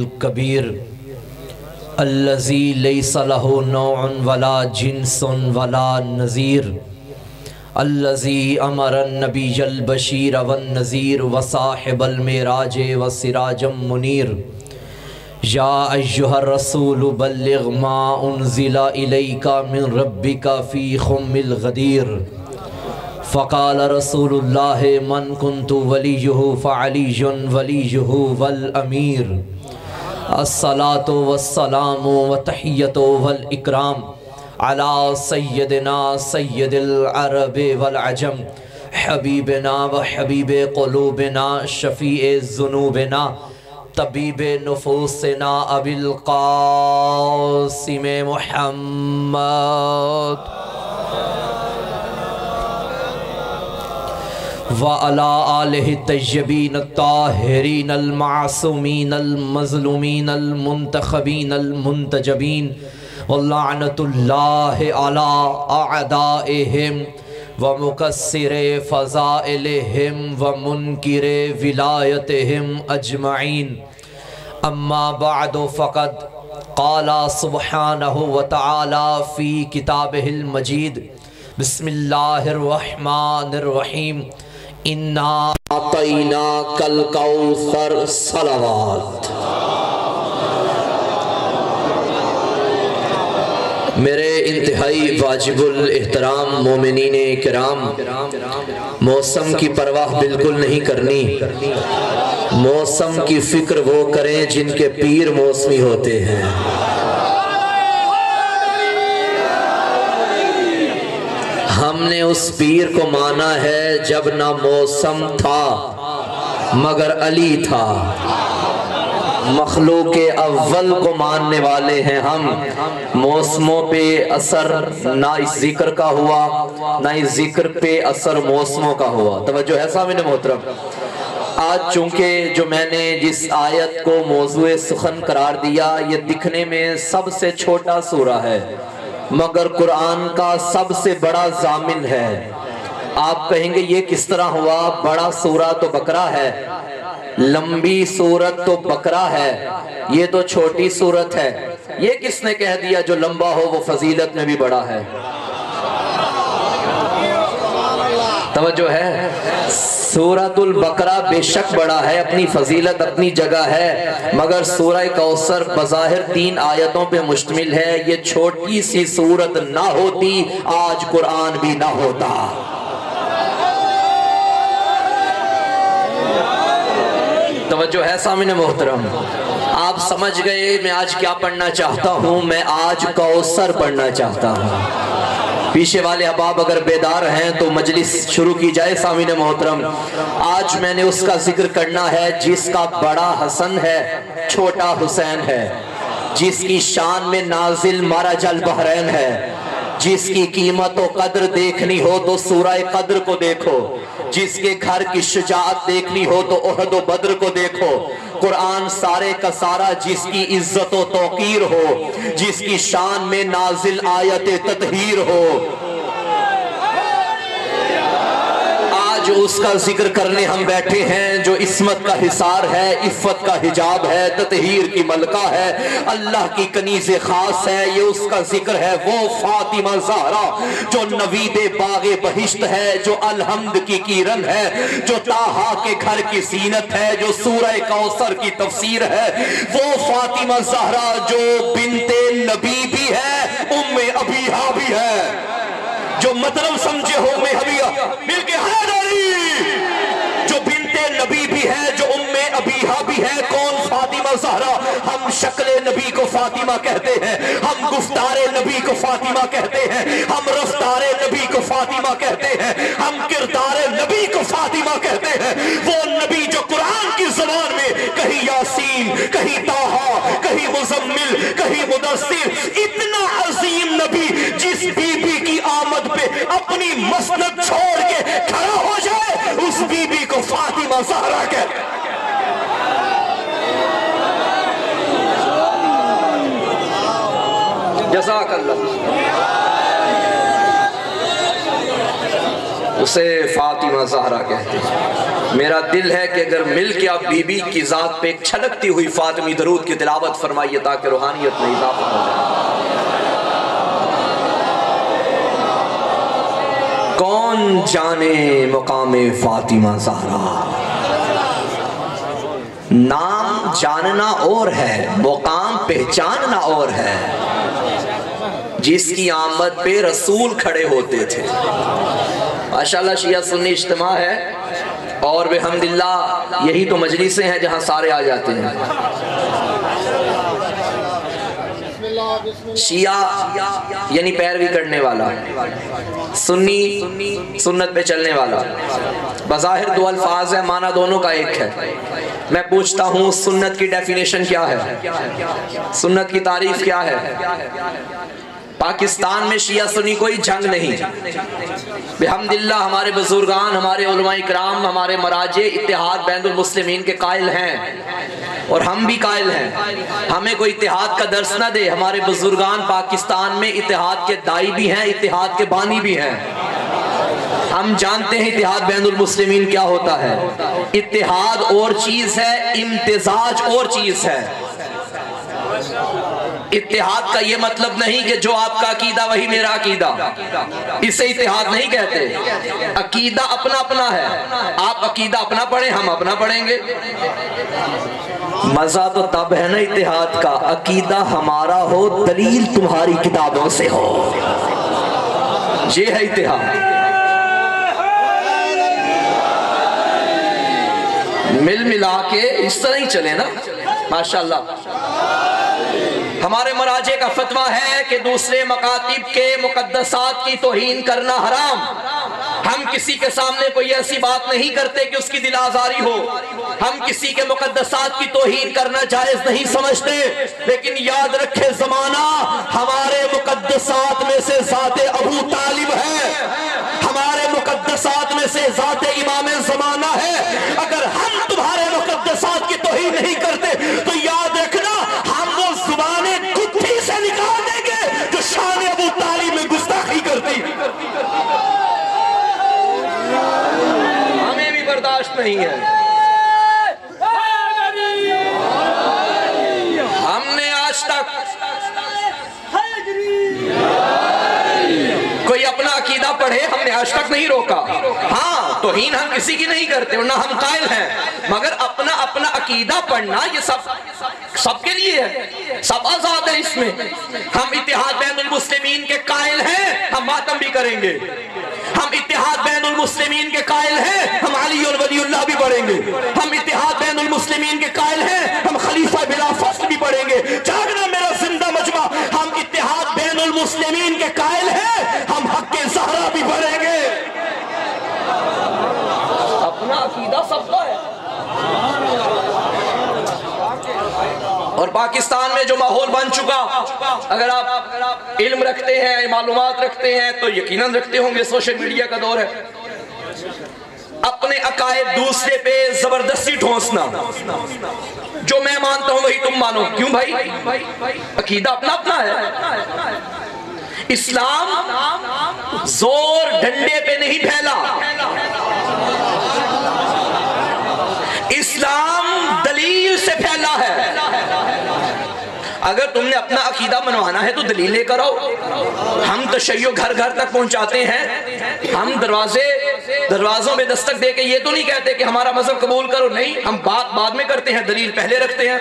الکبیر الذی لیس لہ نوع ولا جنس ولا نظیر الذی امر النبی البشیر والنذیر وصاحب المعراج وسراجا منیر یا ایہا الرسول بلغ ما انزل الیک من ربک فی خم الغدیر فقال رسول اللہ من کنت ولیہ فعلی ولیہ والامیر الصلاة والسلام وتحیۃ والاکرام علی سیدنا سید العرب والعجم حبیبنا وحبیب قلوبنا شفیع ذنوبنا طبیب نفوسنا ابی القاسم محمد وعلى آلہ الطیبین الطاہرین المعصومین المظلومین المنتخبین المنتجبین ولعنۃ اللہ علی اعدائہم ومکسر فضائلہم ومنکر ولایتہم اجمعین اما بعد فقد قال سبحانہ وتعالی فی کتابہ المجید بسم اللہ الرحمن الرحیم اِنَّا أَعْطَيْنَاكَ الْكَوْثَرَ صلوات۔ میرے انتہائی واجب الاحترام مومنین کرام، موسم کی پرواہ بالکل نہیں کرنی، موسم کی فکر وہ کریں جن کے پیر موسمی ہوتے ہیں۔ ہم نے اس پیر کو مانا ہے جب نہ موسم تھا مگر علی تھا، مخلوق اول کو ماننے والے ہیں ہم۔ موسموں پہ اثر نہ اس ذکر کا ہوا نہ اس ذکر پہ اثر موسموں کا ہوا۔ توجہ ہے سامعین محترم؟ آج چونکہ جو میں نے جس آیت کو موضوع سخن قرار دیا یہ دکھنے میں سب سے چھوٹا سورہ ہے مگر قرآن کا سب سے بڑا ضامن ہے۔ آپ کہیں گے یہ کس طرح ہوا؟ بڑا سورہ تو بقرہ ہے، لمبی سورت تو بقرہ ہے، یہ تو چھوٹی سورت ہے۔ یہ کس نے کہہ دیا جو لمبا ہو وہ فضیلت میں بھی بڑا ہے؟ توجہ ہے؟ سورۃ البقرہ بے شک بڑا ہے، اپنی فضیلت اپنی جگہ ہے، مگر سورہ کوثر بظاہر 3 آیتوں پہ مشتمل ہے۔ یہ چھوٹی سی سورت نہ ہوتی آج قرآن بھی نہ ہوتا۔ توجہ ہے سامعین محترم؟ آپ سمجھ گئے میں آج کیا پڑھنا چاہتا ہوں؟ میں آج کوثر پڑھنا چاہتا ہوں۔ پیچھے والے احباب اگر بیدار ہیں تو مجلس شروع کی جائے سامعین محترم۔ آج میں نے اس کا ذکر کرنا ہے جس کا بڑا حسن ہے چھوٹا حسین ہے، جس کی شان میں نازل مرج البحرین ہے، جس کی قیمت و قدر دیکھنی ہو تو سورہ قدر کو دیکھو، جس کے گھر کی شجاعت دیکھنی ہو تو احد و بدر کو دیکھو۔ قرآن سارے کا سارا جس کی عزت و توقیر ہو، جس کی شان میں نازل آیت تطہیر ہو، آج اس کا ذکر کرنے ہم بیٹھے ہیں جو عصمت کا حصار ہے، عفت کا حجاب ہے، تطہیر کی ملکہ ہے، اللہ کی کنیز خاص ہے۔ یہ اس کا ذکر ہے وہ فاطمہ زہرا جو نوید باغ بہشت ہے، جو الحمد کی کرن ہے، جو طٰہٰ کے گھر کی زینت ہے، جو سورہ کوثر کی تفسیر ہے۔ وہ فاطمہ زہرا جو بنت نبی بھی ہے، ام ابیہا بھی ہے۔ جو مطلب سمجھے ہو میں حبیہ مل کے حیدری، جو بنت نبی بھی ہے، جو ام ابیہا بھی ہے۔ کون؟ فاطمہ زہرا۔ ہم شکل نبی کو فاطمہ کہتے ہیں، ہم گفتار نبی کو فاطمہ کہتے ہیں، ہم رفتار نبی کو فاطمہ کہتے ہیں، ہم کردار نبی کو فاطمہ کہتے ہیں۔ وہ نبی جو قرآن کی زبان میں کہیں یاسین، کہیں طٰہٰ، کہیں مزمل، کہیں مدثر، اتنا عظیم نبی جس بی بی کی آمد پہ اپنی مسند چھوڑ کے کھڑا ہو جائے اس بی بی کو فاطمہ زہرا کہتے ہیں۔ جزاک اللہ۔ اسے فاطمہ زہرا کہتے ہیں۔ میرا دل ہے کہ اگر مل کے آپ بی بی کی ذات پہ ایک چھلکتی ہوئی فاطمی درود کی تلاوت فرمائیے تاکہ روحانیت میں اضافہ ہو جائے۔ کون جانے مقام فاطمہ زہرا، نام جاننا اور ہے، مقام پہچاننا اور ہے۔ جس کی آمد پہ رسول کھڑے ہوتے تھے۔ ماشاءاللہ شیعہ سنی اجتماع ہے اور بحمداللہ یہی تو مجلسیں ہیں جہاں سارے آ جاتے ہیں۔ شیعہ یعنی پیروی کرنے والا، سنی سنت پہ چلنے والا، بظاہر دو الفاظ ہیں، معنی دونوں کا ایک ہے۔ میں پوچھتا ہوں سنت کی ڈیفینیشن کیا ہے؟ سنت کی تعریف کیا ہے؟ پاکستان میں شیعہ سنی کوئی جنگ نہیں، بحمداللہ ہمارے بزرگان، ہمارے علماء اکرام، ہمارے مراجع اتحاد بین المسلمین کے قائل ہیں اور ہم بھی قائل ہیں۔ ہمیں کوئی اتحاد کا درس نہ دے، ہمارے بزرگان پاکستان میں اتحاد کے دائی بھی ہیں، اتحاد کے بانی بھی ہیں۔ ہم جانتے ہیں اتحاد بین المسلمین کیا ہوتا ہے۔ اتحاد اور چیز ہے، امتزاج اور چیز ہے۔ اتحاد کا یہ مطلب نہیں کہ جو آپ کا عقیدہ وہی میرا عقیدہ، اسے اتحاد نہیں کہتے۔ عقیدہ اپنا اپنا ہے، آپ عقیدہ اپنا پڑھیں، ہم اپنا پڑھیں گے۔ مزہ تو تب ہے نا اتحاد کا، عقیدہ ہمارا ہو، دلیل تمہاری کتابوں سے ہو، یہ ہے اتحاد۔ مل ملا کے اس طرح ہی چلے نا، ماشاءاللہ۔ ہمارے مراجع کا فتویٰ ہے کہ دوسرے مکاتب کے مقدسات کی توہین کرنا حرام۔ ہم کسی کے سامنے کوئی ایسی بات نہیں کرتے کہ اس کی دل آزاری ہو، ہم کسی کے مقدسات کی توہین کرنا جائز نہیں سمجھتے، لیکن یاد رکھے زمانہ ہمارے مقدسات میں سے ذات ابو طالب ہے، ہمارے مقدسات میں سے ذات امام زمانہ ہے۔ اگر ہم تمہارے مقدسات کی توہین نہیں کرتے تو یاد رکھنا ہم وہ زبانیں گتھی سے نکال دیں گے جو شان ابو طالب میں گستاخی کرتی۔ ہمیں بھی برداشت نہیں ہے۔ ہم نے آج تک کوئی اپنا عقیدہ پڑھے، ہم نے آج تک نہیں روکا۔ ہاں توہین ہم کسی کی نہیں کرتے ورنہ ہم قائل ہیں، مگر اپنا اپنا عقیدہ پڑھنا یہ سب کے لیے ہے، سب آزاد ہیں اس میں۔ ہم اتحاد بین المسلمین کے قائل ہیں، ہم ماتم بھی کریں گے۔ ہم اتحاد بین المسلمین کے قائل ہیں، ہم علی اور ولی اللہ بھی پڑھیں گے۔ ہم اتحاد بین المسلمین کے قائل ہیں، ہم خلیفہ بلا فصل بھی پڑھیں گے۔ جاگنا میرا زندہ مجمع، ہم اتحاد بین المسلمین کے قائل ہیں، ہم حق زہرا بھی پڑھیں گے۔ اپنا عقیدہ سب کا ہے۔ اور پاکستان میں جو ماحول بن چکا، اگر آپ علم رکھتے ہیں، معلومات رکھتے ہیں تو یقیناً رکھتے ہوں گے، سوشل میڈیا کا دور ہے۔ اپنے عقائد دوسرے پہ زبردستی ٹھونسنا، جو میں مانتا ہوں وہی تم مانو، کیوں بھائی؟ عقیدہ اپنا اپنا ہے۔ اسلام زور ڈنڈے پہ نہیں پھیلا، اسلام دلیل سے پھیلا ہے۔ اگر تم نے اپنا عقیدہ منوانا ہے تو دلیل لے کر آؤ۔ ہم تشیع گھر گھر تک پہنچاتے ہیں، ہم دروازوں میں دستک دے کے یہ تو نہیں کہتے کہ ہمارا مذہب قبول کرو، نہیں، ہم بات بعد میں کرتے ہیں، دلیل پہلے رکھتے ہیں۔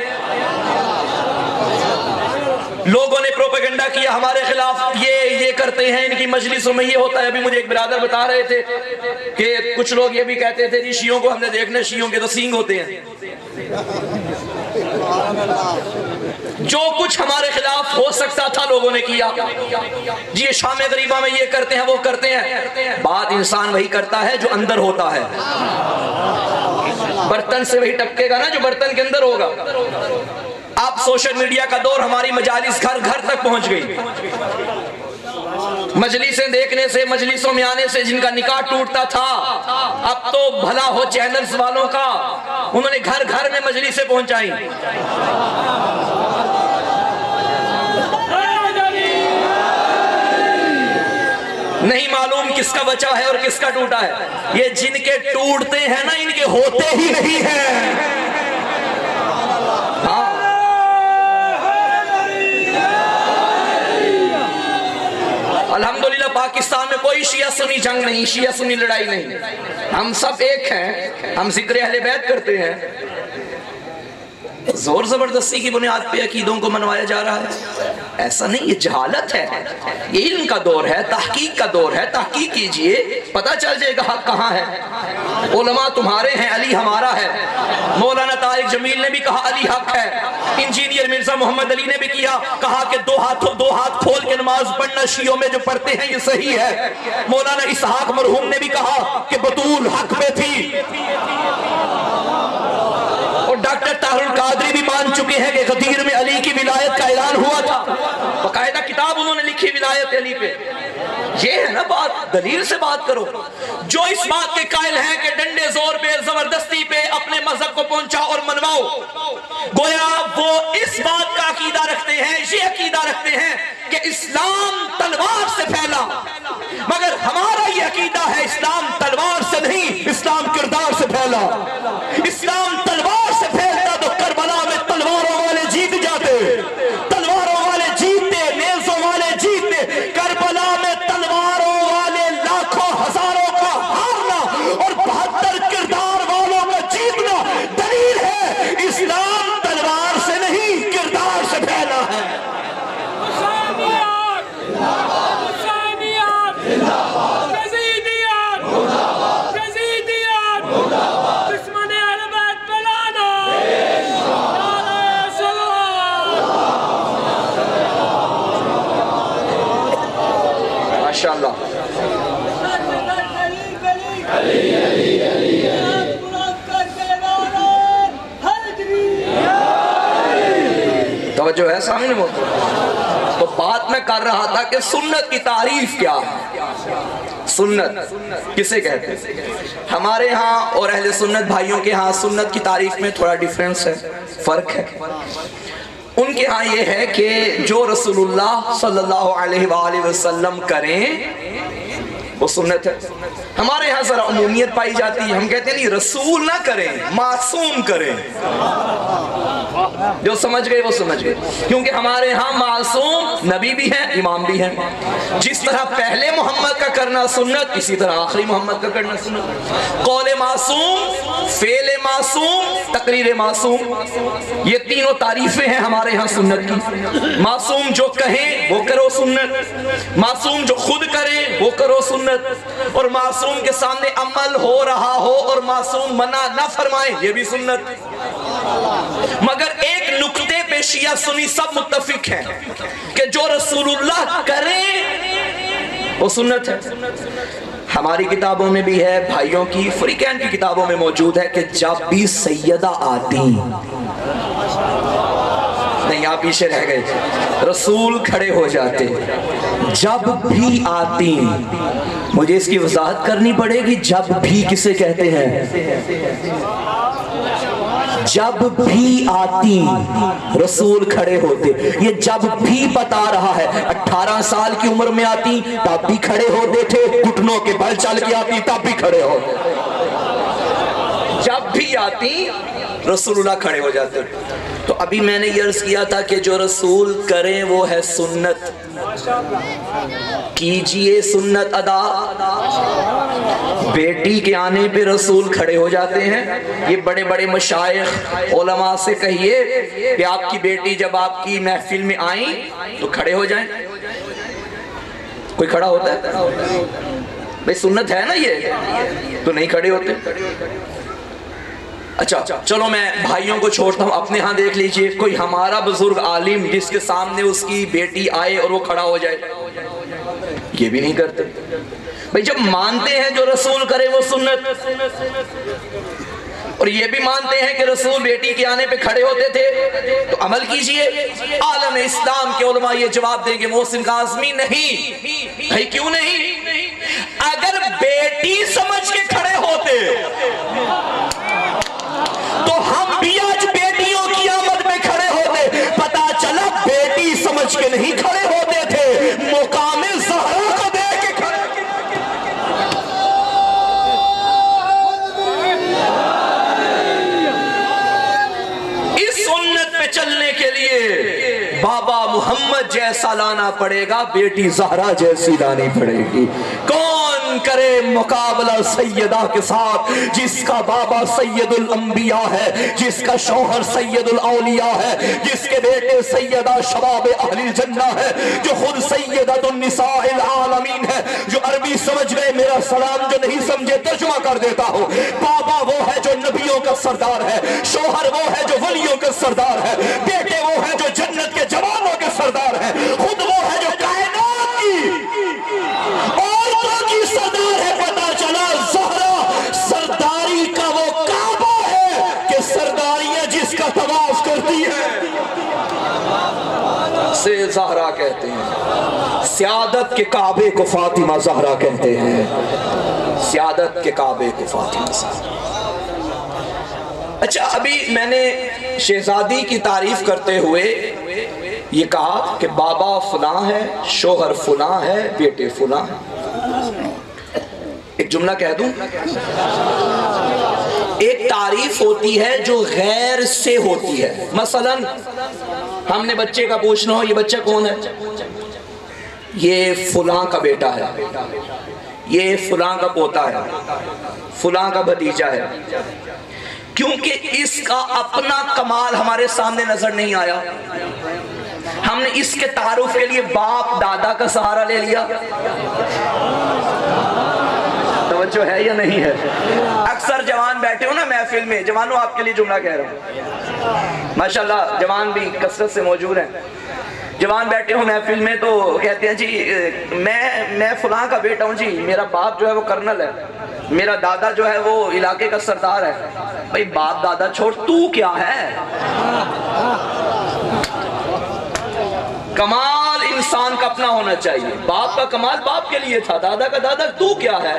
لوگوں نے پروپیگنڈا کیا ہمارے خلاف، یہ کرتے ہیں، ان کی مجلسوں میں یہ ہوتا ہے۔ ابھی مجھے ایک برادر بتا رہے تھے کہ کچھ لوگ یہ بھی کہتے تھے جی شیعوں کو ہم نے دیکھنے، شیعوں کے تو سینگ ہوتے ہیں۔ جو کچھ ہمارے خلاف ہو سکتا تھا لوگوں نے کیا، جی یہ شام غریبہ میں یہ کرتے ہیں، وہ کرتے ہیں۔ بات انسان وہی کرتا ہے جو اندر ہوتا ہے، برتن سے وہی ٹپکے گا نا جو برتن کے اندر ہوگا۔ اب سوشل میڈیا کا دور، ہماری مجالس گھر گھر تک پہنچ گئی۔ مجلسیں دیکھنے سے، مجلسوں میں آنے سے جن کا نکاح ٹوٹتا تھا، اب تو بھلا ہو چینلز والوں کا، انہوں نے گھر گھر میں مجلسیں پہنچائیں۔ نہیں معلوم کس کا بچا ہے اور کس کا ٹوٹا ہے؟ یہ جن کے ٹوٹتے ہیں نا ان کے ہوتے ہی نہیں ہیں۔ الحمدللہ پاکستان میں کوئی شیعہ سنی جنگ نہیں، شیعہ سنی لڑائی نہیں، ہم سب ایک ہیں، ہم ذکر اہل بیت کرتے ہیں۔ زور زبردستی کی بنیاد پہ عقیدوں کو منوایا جا رہا ہے، ایسا نہیں، یہ جہالت ہے، یہ علم کا دور ہے، تحقیق کا دور ہے، تحقیق کیجئے، پتہ چل جائے گا حق کہاں ہے۔ علماء تمہارے ہیں، علی ہمارا ہے۔ مولانا طارق جمیل نے بھی کہا علی حق ہے، انجینئر مرزا محمد علی نے بھی کہا کہ دو ہاتھ کھول کے نماز پڑھنا شیعوں میں جو پڑھتے ہیں یہ صحیح ہے۔ مولانا اسحاق مرحوم نے بھی کہا کہ بطول حق میں تھی، اور ڈاکٹر طاہر القادری بھی مان چکے ہیں کہ غدیر میں علی کی ولایت کا اعلان ہوا تھا، باقاعدہ کتاب انہوں نے لکھی ولایت علی پہ۔ یہ ہے نا بات، دلیل سے بات کرو۔ جو اس بات کے قائل ہیں کہ ڈنڈے زور پہ زبردستی پہ اپنے مذہب کو پہنچا اور منواؤ، گویا وہ اس بات کا عقیدہ رکھتے ہیں، یہ عقیدہ رکھتے ہیں کہ اسلام تلوار سے پھیلا، مگر ہمارا یہ عقیدہ ہے اسلام تلوار سے نہیں، اسلام کردار سے پھیلا۔ اسلام تلوار سے پھیلتا تو کربلا میں تلواروں والے جیت جاتے، تلواروں والے جیتتے، نیزوں والے جیتتے، کربلا میں تلواروں والے لاکھوں ہزاروں کا ہارنا اور 72 کردار والوں کا جیتنا دلیل ہے اسلام تلوار سے نہیں کردار سے پھیلا ہے۔ ماشاءاللہ توجہ ہے سامنے وہ تو بات میں کر رہا تھا کہ سنت کی تعریف کیا ہے، سنت کسے کہتے ہیں؟ ہمارے ہاں اور اہل سنت بھائیوں کے ہاں سنت کی تعریف میں تھوڑا ڈیفرنس ہے، فرق ہے۔ ان کے ہاں یہ ہے کہ جو رسول اللہ صلی اللہ علیہ وآلہ وسلم کریں وہ سنت ہے۔ ہمارے ہاں ذرا عمومیت پائی جاتی ہے، ہم کہتے ہیں نہیں رسول نہ کریں، معصوم کریں۔ جو سمجھ گئے وہ سمجھ گئے، کیونکہ ہمارے ہاں معصوم نبی بھی ہیں، امام بھی ہیں۔ جس طرح پہلے محمد کا کرنا سنت، اسی طرح آخری محمد کا کرنا سنت۔ قول معصوم، فعل معصوم، تقریر معصوم، یہ تینوں تعریفیں ہیں ہمارے ہاں سنت کی۔ معصوم جو کہیں وہ کرو سنت، معصوم جو خود کرے وہ کرو سنت، اور معصوم کے سامنے عمل ہو رہا ہو اور معصوم منع نہ فرمائے یہ بھی سنت۔ مگر ایک نقطے پہ شیعہ سنی سب متفق ہیں کہ جو رسول اللہ کرے وہ سنت ہے۔ ہماری کتابوں میں بھی ہے، بھائیوں کی فریقین کی کتابوں میں موجود ہے کہ جب بھی سیدہ آتی، نہیں آپ پیچھے رہ گئے، رسول کھڑے ہو جاتے، جب بھی آتی، مجھے اس کی وضاحت کرنی پڑے گی، جب بھی کسے کہتے ہیں؟ جب بھی آتی رسول کھڑے ہوتے، یہ جب بھی بتا رہا ہے۔ 18 سال کی عمر میں آتی تب بھی کھڑے ہوتے تھے، گھٹنوں کے بل چل کے آتی تب بھی کھڑے ہوتے، جب بھی آتی رسول اللہ کھڑے ہو جاتے۔ تو ابھی میں نے یہ عرض کیا تھا کہ جو رسول کریں وہ ہے سنت، کیجئے سنت ادا۔ بیٹی کے آنے پہ رسول کھڑے ہو جاتے ہیں۔ یہ بڑے بڑے مشائخ علماء سے کہیے کہ آپ کی بیٹی جب آپ کی محفل میں آئیں تو کھڑے ہو جائیں۔ کوئی کھڑا ہوتا ہے؟ بھئی سنت ہے نا یہ، تو نہیں کھڑے ہوتے۔ اچھا چلو میں بھائیوں کو چھوڑتا ہوں، اپنے ہاں دیکھ لیجئے کوئی ہمارا بزرگ عالم جس کے سامنے اس کی بیٹی آئے اور وہ کھڑا ہو جائے، یہ بھی نہیں کرتے۔ بھئی جب مانتے ہیں جو رسول کرے وہ سنت، اور یہ بھی مانتے ہیں کہ رسول بیٹی کے آنے پہ کھڑے ہوتے تھے تو عمل کیجئے۔ عالم اسلام کے علماء یہ جواب دیں گے محسن کاظمی نہیں۔ بھئی کیوں نہیں؟ اگر بیٹی سمجھ کے کھڑے ہوتے تو ہم بھی آج بیٹیوں کی آمد میں کھڑے ہوتے، پتا چلا بیٹی سمجھ کے نہیں کھڑے ہوتے تھے، مقام زہرا کو دے کے کھڑے۔ بابا محمد جیسا لانا پڑے گا، بیٹی زہرا جیسی لانی پڑے گی۔ کون کرے مقابلہ سیدہ کے ساتھ، جس کا بابا سید الانبیاء ہے، جس کا شوہر سید الاولیاء ہے، جس کے بیٹے سیدہ شباب اہل الجنہ ہے، جو خود سیدۃ النساء العالمین ہے۔ جو عربی سمجھ گئے میرا سلام، جو نہیں سمجھے ترجمہ کر دیتا ہوں۔ بابا وہ ہے جو نبیوں کا سردار ہے، شوہر وہ ہے جو ولیوں کا سردار ہے، بیٹے وہ ہے جو جنت کے جوانوں کے سردار ہے، خود وہ ہے جو کائنات کی عورتوں کی سردار ہے۔ پتہ چلا زہرا سرداری کا وہ کعبہ ہے کہ سرداریاں جس کا طواف کرتی ہے سے زہرا کہتے ہیں۔ سیادت کے کعبے کو فاطمہ زہرا کہتے ہیں، سیادت کے کعبے کو فاطمہ زہرا۔ اچھا، ابھی میں نے شہزادی کی تعریف کرتے ہوئے یہ کہا کہ بابا فلاں ہے، شوہر فلاں ہے، بیٹے فلاں ہے۔ ایک جملہ کہہ دوں، ایک تعریف ہوتی ہے جو غیر سے ہوتی ہے۔ مثلا ہم نے بچے کا پوچھنا ہو، یہ بچہ کون ہے؟ یہ فلاں کا بیٹا ہے، یہ فلاں کا پوتا ہے، فلاں کا بھتیجا ہے، کیونکہ اس کا اپنا کمال ہمارے سامنے نظر نہیں آیا، ہم نے اس کے تعارف کے لیے باپ دادا کا سہارا لے لیا۔ توجہ ہے یا نہیں ہے؟ اکثر جوان بیٹھے ہو نا محفل میں، جوانوں آپ کے لیے جملہ کہہ رہا ہوں، ماشاءاللہ جوان بھی کثرت سے موجود ہیں۔ جوان بیٹھے ہوں محفل میں تو کہتے ہیں جی میں فلاں کا بیٹا ہوں جی، میرا باپ جو ہے وہ کرنل ہے، میرا دادا جو ہے وہ علاقے کا سردار ہے۔ بھئی باپ دادا چھوڑ، تو کیا ہے؟ کمال انسان کا اپنا ہونا چاہیے۔ باپ کا کمال باپ کے لیے تھا، دادا کا دادا، تو کیا ہے؟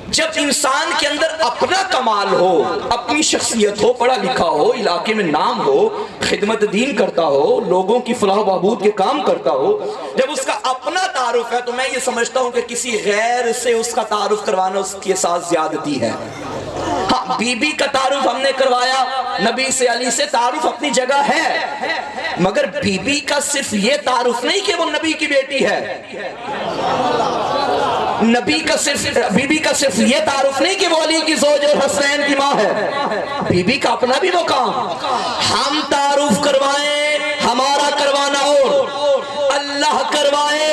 جب انسان کے اندر اپنا کمال ہو، اپنی شخصیت ہو، پڑھا لکھا ہو، علاقے میں نام ہو، خدمت دین کرتا ہو، لوگوں کی فلاح و بہبود کے کام کرتا ہو، جب اس کا اپنا تعارف ہے تو میں یہ سمجھتا ہوں کہ کسی غیر سے اس کا تعارف کروانا اس کے ساتھ زیادتی ہے۔ ہاں، بی بی کا تعارف ہم نے کروایا، نبی سے علی سے تعارف اپنی جگہ ہے، مگر بی بی کا صرف یہ تعارف نہیں کہ وہ نبی کی بیٹی ہے، بی بی کا صرف یہ تعارف نہیں کہ وہ علی کی زوج اور حسین کی ماں ہے، بی بی کا اپنا بھی مقام۔ ہم تعارف کروائیں، ہمارا کروانا اور اللہ کروائے،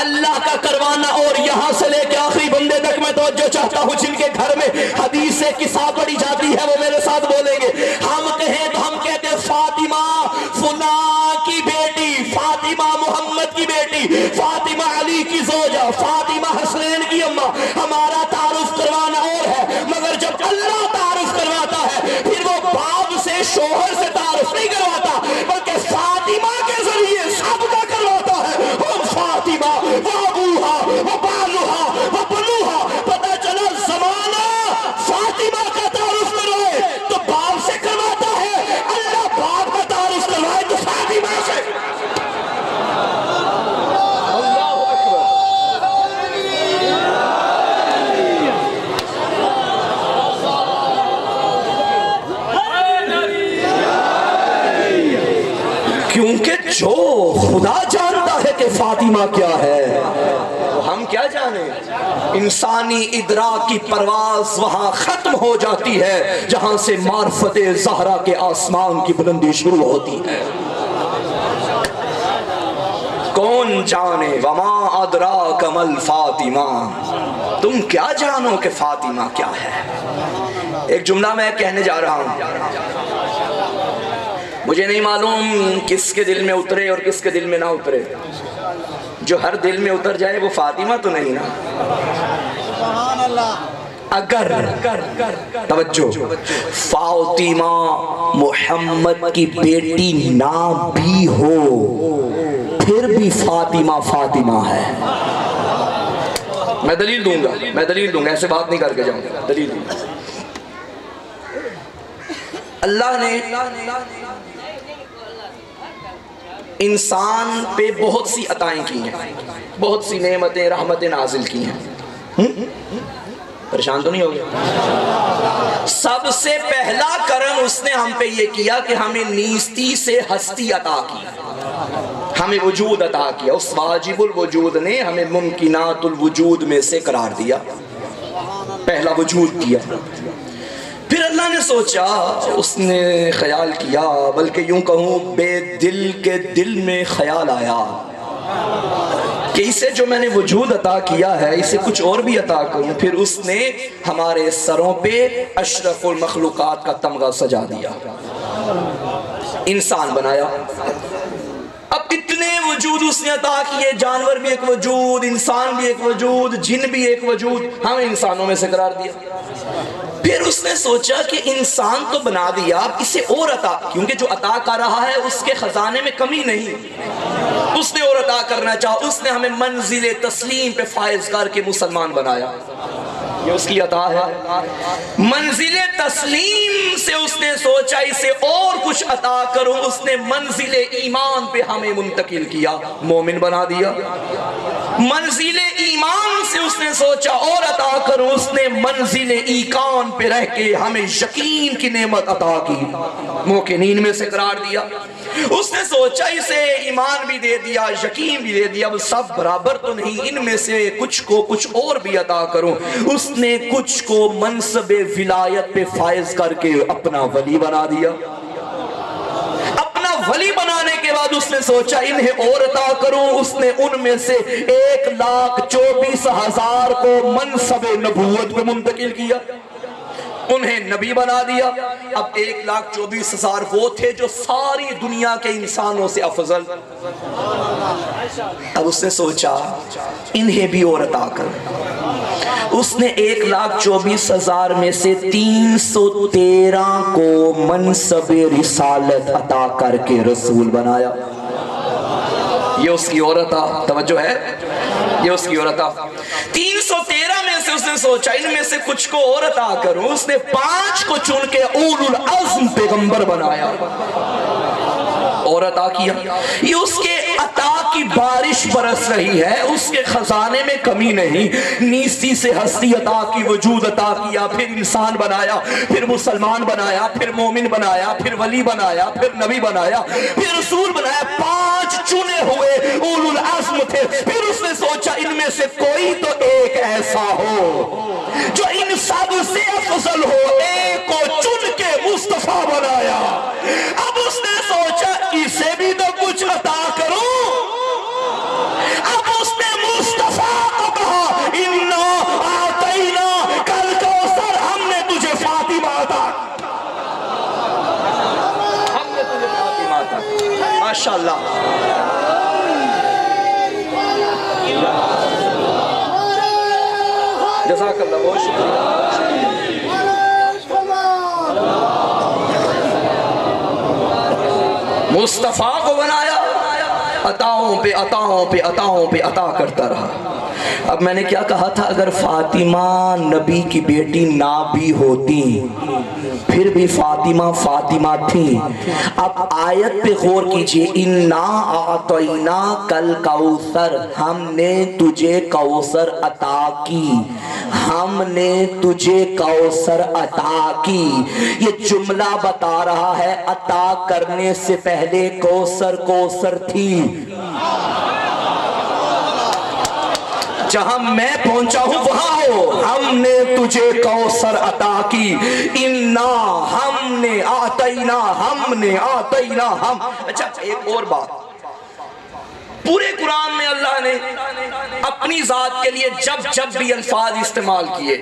اللہ کا کروانا اور۔ یہاں سے لے کے آخری بندے تک میں توجہ چاہتا ہوں، جن کے گھر میں حدیث سے قصہ پڑھی جاتی ہے وہ میرے ساتھ بولیں گے۔ ہم کہیں تو ہم کہتے ہیں فاطمہ فلاں کی بیٹی، فاطمہ محمد کی بیٹی، فاطمہ علی کی زوجہ، فاطمہ حسین کی اماں۔ ہمارا تعارف کروانا اور ہے، مگر جب اللہ تعارف کرواتا ہے پھر وہ باپ سے، شوہر سے تعارف نہیں کرواتا، بلکہ فاطمہ کے ذریعے سب کا کرواتا ہے۔ فاطمہ وابوہا وبالوہا وبنوہا۔ پتہ چلا زمانہ فاطمہ کا تعارف کروائے تو باپ سے کرواتا ہے، اللہ باپ کا تعارف کروائے تو فاطمہ سے۔ اللہ اکبر۔ کیونکہ جو خدا جانتا ہے کہ فاطمہ کیا ہے، ہم کیا جانے؟ انسانی ادراک کی پرواز وہاں ختم ہو جاتی ہے جہاں سے معرفت زہرا کے آسمان کی بلندی شروع ہوتی ہے۔ کون جانے وما ادراک مل فاطمہ، تم کیا جانو کہ فاطمہ کیا ہے۔ ایک جملہ میں کہنے جا رہا ہوں، مجھے نہیں معلوم کس کے دل میں اترے اور کس کے دل میں نہ اترے، جو ہر دل میں اتر جائے وہ فاطمہ تو نہیں نا۔ اگر توجہ فاطمہ محمد کی بیٹی نہ بھی ہو پھر بھی فاطمہ فاطمہ ہے۔ میں دلیل دوں گا، ایسے بات نہیں کر کے جاؤں گا، دلیل دوں گا۔ اللہ نے انسان پہ بہت سی عطائیں کی ہیں، بہت سی نعمتیں رحمتیں نازل کی ہیں، پریشان تو نہیں ہو گیا؟ سب سے پہلا کرم اس نے ہم پہ یہ کیا کہ ہمیں نیستی سے ہستی عطا کی، ہمیں وجود عطا کیا۔ اس واجب الوجود نے ہمیں ممکنات الوجود میں سے قرار دیا، پہلا وجود دیا۔ پھر اللہ نے سوچا، اس نے خیال کیا، بلکہ یوں کہوں بے دل کے دل میں خیال آیا کہ اسے جو میں نے وجود عطا کیا ہے اسے کچھ اور بھی عطا کروں۔ پھر اس نے ہمارے سروں پہ اشرف المخلوقات کا تمغہ سجا دیا، انسان بنایا۔ اب اتنے وجود اس نے عطا کیے، جانور بھی ایک وجود، انسان بھی ایک وجود، جن بھی ایک وجود، ہمیں انسانوں میں سے قرار دیا۔ پھر اس نے سوچا کہ انسان تو بنا دیا، اب اسے اور عطا، کیونکہ جو عطا کر رہا ہے اس کے خزانے میں کمی نہیں، اس نے اور عطا کرنا چاہا۔ اس نے ہمیں منزل تسلیم پہ فائز کر کے مسلمان بنایا، یہ اس کی عطا ہے۔ منزل تسلیم سے اس نے سوچا اسے اور کچھ عطا کروں، اس نے منزل ایمان پہ ہمیں منتقل کیا، مومن بنا دیا۔ منزل ایمان سے اس نے سوچا اور عطا کروں، اس نے منزل ایقان پہ رہ کے ہمیں یقین کی نعمت عطا کی، موقنین میں سے قرار دیا۔ اس نے سوچا اسے ایمان بھی دے دیا، یقین بھی دے دیا، اب سب برابر تو نہیں، ان میں سے کچھ کو کچھ اور بھی عطا کروں۔ اس نے کچھ کو منصب ولایت پہ فائز کر کے اپنا ولی بنا دیا۔ ولی بنانے کے بعد اس نے سوچا انہیں اور عطا کروں، اس نے ان میں سے 1,24,000 کو منصب نبوت پہ منتقل کیا، انہیں نبی بنا دیا۔ اب 1,24,000 وہ تھے جو ساری دنیا کے انسانوں سے افضل۔ اب اس نے سوچا انہیں بھی اور عطا کروں، اس نے 1,24,000 میں سے 313 کو منصب رسالت عطا کر کے رسول بنایا۔ یہ اس کی اور عطا، توجہ ہے، یہ اس کی اور عطا۔ 313 میں سے اس نے سوچا ان میں سے کچھ کو اور عطا کروں، اس نے 5 کو چن کے اولو العزم پیغمبر بنایا، اور عطا کیا۔ یہ اس کے عطا کی بارش برس رہی ہے، اس کے خزانے میں کمی نہیں۔ نیستی سے ہستی عطا کی، وجود عطا کیا، پھر انسان بنایا، پھر مسلمان بنایا، پھر مومن بنایا، پھر ولی بنایا، پھر نبی بنایا، پھر رسول بنایا۔ 5 چنے ہوئے اولو العزم تھے۔ پھر اس نے سوچا ان میں سے کوئی تو ایک ایسا ہو جو ان سب سے افضل ہو، ایک کو چن کے مصطفیٰ بنایا۔ اب اس نے سوچا اسے بھی تو کچھ عطا کروں، اب اس نے مصطفیٰ کو کہا اِنَّا آتَيْنَا کل کوثر، ہم نے تجھے فاطمہ عطا، ہم نے تجھے فاطمہ عطا۔ ماشاءاللہ، جزاک اللہ، بہت شکریہ۔ مصطفیٰ کو بنایا، عطاؤں پہ عطاؤں پہ عطاؤں پہ عطا کرتا رہا۔ اب میں نے کیا کہا تھا، اگر فاطمہ نبی کی بیٹی نہ بھی ہوتی پھر بھی فاطمہ فاطمہ تھی۔ اب آیت پہ غور کیجئے، اِنَّا أَعْطَيْنَاكَ الْكَوْثَرَ، ہم نے تجھے کوثر عطا کی، ہم نے تجھے کوثر عطا کی۔ یہ جملہ بتا رہا ہے عطا کرنے سے پہلے کوثر تھی۔ جہاں میں پہنچا ہوں وہاں ہو، ہم نے تجھے کوثر عطا کی، اِنَّا، ہم نے، آتینا، ہم نے، آتینا، ہم۔ اچھا ایک اور بات، پورے قرآن میں اللہ نے اپنی ذات کے لیے جب بھی الفاظ استعمال کیے،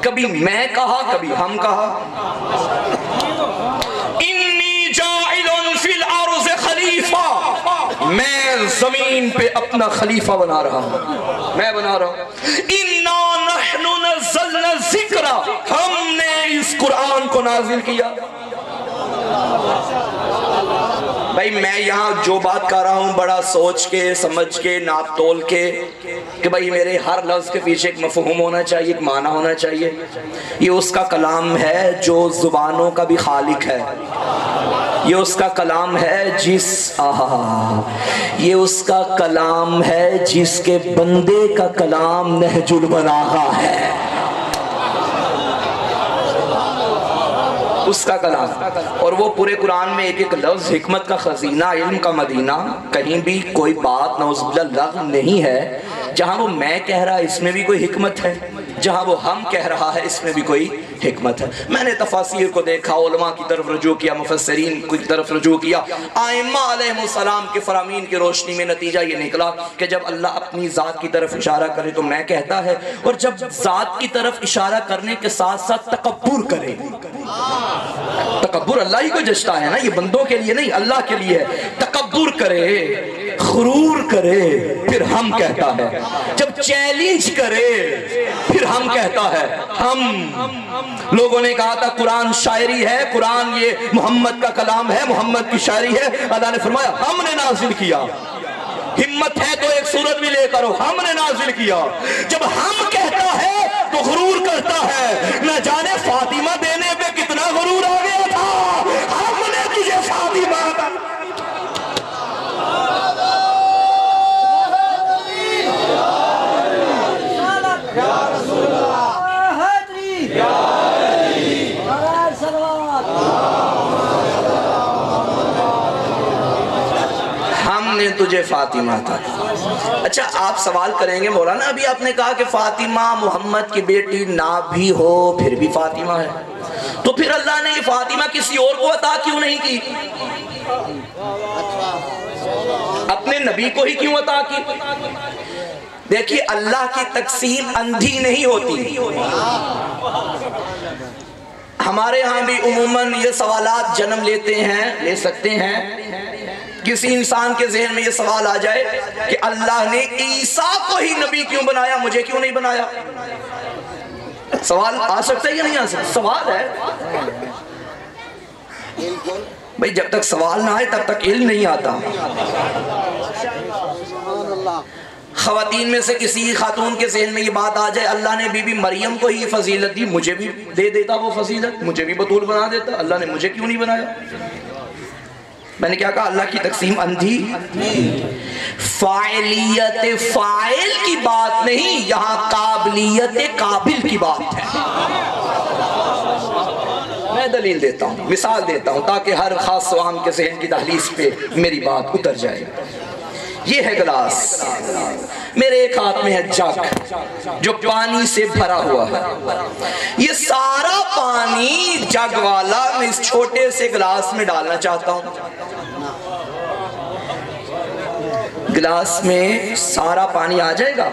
کبھی میں کہا، کبھی ہم کہا۔ انی جاعل فی الارض خلیفہ، میں زمین پہ اپنا خلیفہ بنا رہا ہوں، میں بنا رہا ہوں۔ انا نحن نزلنا الذکر، ہم نے اس قرآن کو نازل کیا۔ بھائی میں یہاں جو بات کر رہا ہوں بڑا سوچ کے، سمجھ کے، ناپ تول کے، کہ بھائی میرے ہر لفظ کے پیچھے ایک مفہوم ہونا چاہیے، ایک معنی ہونا چاہیے۔ یہ اس کا کلام ہے جو زبانوں کا بھی خالق ہے، یہ اس کا کلام ہے یہ اس کا کلام ہے جس کے بندے کا کلام نہج البلاغہ ہے۔ اس کا کلام، اور وہ پورے قرآن میں ایک ایک لفظ حکمت کا خزینہ، علم کا مدینہ، کہیں بھی کوئی بات نعوذ باللہ لغو نہیں ہے۔ جہاں وہ میں کہہ رہا ہے اس میں بھی کوئی حکمت ہے، جہاں وہ ہم کہہ رہا ہے اس میں بھی کوئی حکمت ہے۔ میں نے تفاسیر کو دیکھا، علماء کی طرف رجوع کیا، مفسرین کی طرف رجوع کیا، ائمہ علیہ السلام کے فرامین کی روشنی میں نتیجہ یہ نکلا کہ جب اللہ اپنی ذات کی طرف اشارہ کرے تو میں کہتا ہے، اور جب ذات کی طرف اشارہ کرنے کے ساتھ ساتھ تکبر کرے، تکبر اللہ ہی کو جچتا ہے نا، یہ بندوں کے لیے نہیں، اللہ کے لیے ہے، تکبر کرے، غرور کرے، پھر ہم کہتا ہے، جب چیلنج کرے پھر ہم کہتا ہے۔ ہم لوگوں نے کہا تھا قرآن شاعری ہے، قرآن یہ محمد کا کلام ہے، محمد کی شاعری ہے، اللہ نے فرمایا ہم نے نازل کیا، ہمت ہے تو ایک سورت بھی لے کرو، ہم نے نازل کیا۔ جب ہم کہتا ہے تو غرور کرتا ہے، نہ جانے فاطمہ دینے پہ کتنا غرور آ گیا تھا، ہم نے تجھے فاطمہ تجھے فاطمہ تھا۔ اچھا آپ سوال کریں گے مولانا ابھی آپ نے کہا کہ فاطمہ محمد کی بیٹی نہ بھی ہو پھر بھی فاطمہ ہے، تو پھر اللہ نے یہ فاطمہ کسی اور کو عطا کیوں نہیں کی؟ اپنے نبی کو ہی کیوں عطا کی؟ دیکھیے اللہ کی تقسیم اندھی نہیں ہوتی۔ ہمارے ہاں بھی عموماً یہ سوالات جنم لیتے ہیں، لے سکتے ہیں۔ کسی انسان کے ذہن میں یہ سوال آ جائے کہ اللہ نے عیسیٰ کو ہی نبی کیوں بنایا، مجھے کیوں نہیں بنایا؟ سوال آ سکتا ہے یا نہیں آ سکتا؟ سوال ہے بھئی، جب تک سوال نہ آئے تب تک علم نہیں آتا۔ خواتین میں سے کسی خاتون کے ذہن میں یہ بات آ جائے اللہ نے بی بی مریم کو ہی فضیلت دی، مجھے بھی دے دیتا وہ فضیلت، مجھے بھی بطول بنا دیتا، اللہ نے مجھے کیوں نہیں بنایا؟ میں نے کیا کہا؟ اللہ کی تقسیم اندھی، فاعلیت فاعل کی بات نہیں، یہاں قابلیت قابل کی بات ہے۔ میں دلیل دیتا ہوں، مثال دیتا ہوں تاکہ ہر خاص و عام کے ذہن کی دہلیز پہ میری بات اتر جائے۔ یہ ہے گلاس، میرے ایک ہاتھ میں ہے جگ جو پانی سے بھرا ہوا ہے، یہ سارا پانی جگ والا میں اس چھوٹے سے گلاس میں ڈالنا چاہتا ہوں۔ گلاس میں سارا پانی آ جائے گا؟